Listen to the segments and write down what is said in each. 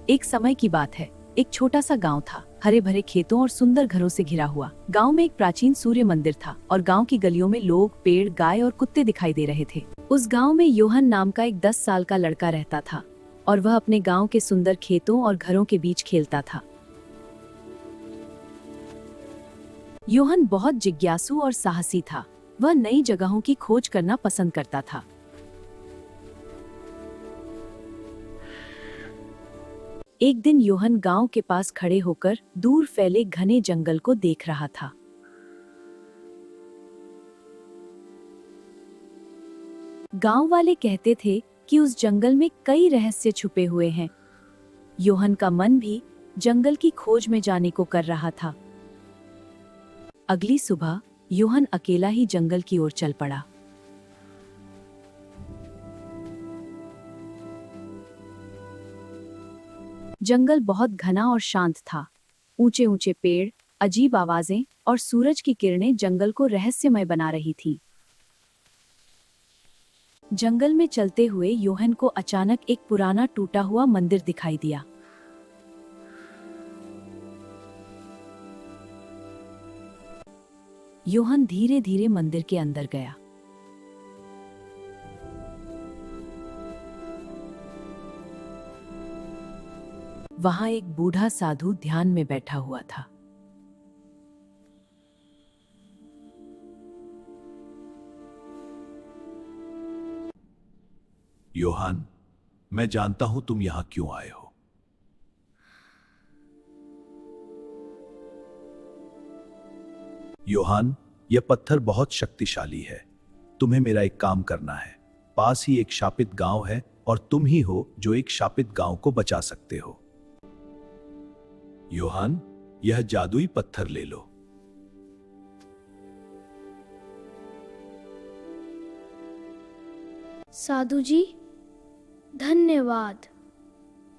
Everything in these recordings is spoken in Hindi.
एक समय की बात है। एक छोटा सा गांव था, हरे भरे खेतों और सुंदर घरों से घिरा हुआ। गांव में एक प्राचीन सूर्य मंदिर था और गांव की गलियों में लोग, पेड़, गाय और कुत्ते दिखाई दे रहे थे। उस गांव में योहन नाम का एक 10 साल का लड़का रहता था और वह अपने गांव के सुंदर खेतों और घरों के बीच खेलता था। योहन बहुत जिज्ञासु और साहसी था। वह नई जगहों की खोज करना पसंद करता था। एक दिन योहन गांव के पास खड़े होकर दूर फैले घने जंगल को देख रहा था। गांव वाले कहते थे कि उस जंगल में कई रहस्य छुपे हुए हैं। योहन का मन भी जंगल की खोज में जाने को कर रहा था। अगली सुबह योहन अकेला ही जंगल की ओर चल पड़ा। जंगल बहुत घना और शांत था। ऊंचे ऊंचे पेड़, अजीब आवाजें और सूरज की किरणें जंगल को रहस्यमय बना रही थी। जंगल में चलते हुए योहन को अचानक एक पुराना टूटा हुआ मंदिर दिखाई दिया। योहन धीरे धीरे मंदिर के अंदर गया। वहां एक बूढ़ा साधु ध्यान में बैठा हुआ था। योहन, मैं जानता हूं तुम यहां क्यों आए हो। योहन, यह पत्थर बहुत शक्तिशाली है। तुम्हें मेरा एक काम करना है। पास ही एक शापित गांव है और तुम ही हो जो एक शापित गांव को बचा सकते हो। योहन, यह जादुई पत्थर ले लो। साधु जी, धन्यवाद।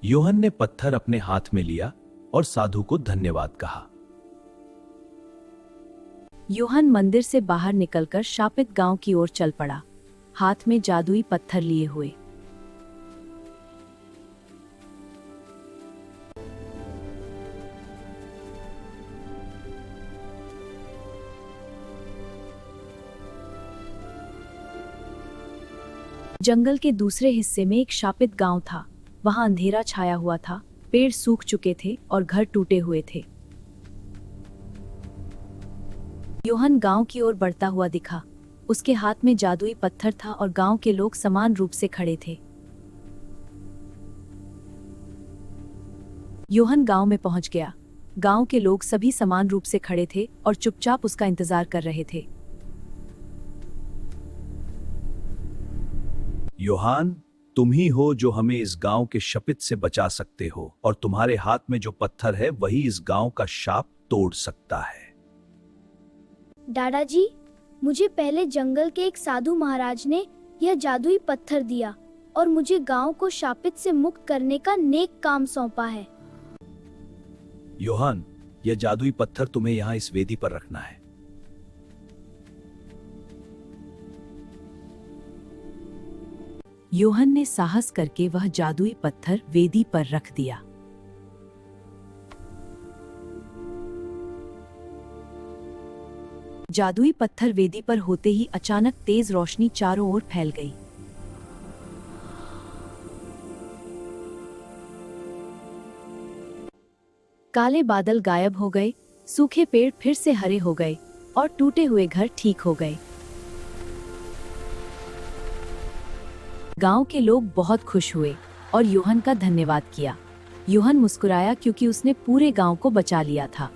योहन ने पत्थर अपने हाथ में लिया और साधु को धन्यवाद कहा। योहन मंदिर से बाहर निकलकर शापित गांव की ओर चल पड़ा, हाथ में जादुई पत्थर लिए हुए। जंगल के दूसरे हिस्से में एक शापित गांव था। वहां अंधेरा छाया हुआ था, पेड़ सूख चुके थे और घर टूटे हुए थे। योहन गांव की ओर बढ़ता हुआ दिखा। उसके हाथ में जादुई पत्थर था और गांव के लोग समान रूप से खड़े थे। योहन गांव में पहुंच गया। गांव के लोग सभी समान रूप से खड़े थे और चुपचाप उसका इंतजार कर रहे थे। योहन, तुम ही हो जो हमें इस गांव के शापित से बचा सकते हो और तुम्हारे हाथ में जो पत्थर है वही इस गांव का शाप तोड़ सकता है। दादाजी, मुझे पहले जंगल के एक साधु महाराज ने यह जादुई पत्थर दिया और मुझे गांव को शापित से मुक्त करने का नेक काम सौंपा है। योहन, यह जादुई पत्थर तुम्हें यहां इस वेदी पर रखना है। योहन ने साहस करके वह जादुई पत्थर वेदी पर रख दिया। जादुई पत्थर वेदी पर होते ही अचानक तेज रोशनी चारों ओर फैल गई। काले बादल गायब हो गए, सूखे पेड़ फिर से हरे हो गए और टूटे हुए घर ठीक हो गए। गांव के लोग बहुत खुश हुए और योहन का धन्यवाद किया। योहन मुस्कुराया क्योंकि उसने पूरे गांव को बचा लिया था।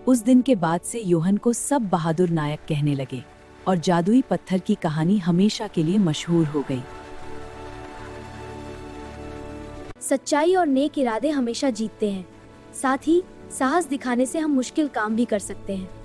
उस दिन के बाद से योहन को सब बहादुर नायक कहने लगे और जादुई पत्थर की कहानी हमेशा के लिए मशहूर हो गई। सच्चाई और नेक इरादे हमेशा जीतते हैं। साथ ही साहस दिखाने से हम मुश्किल काम भी कर सकते हैं।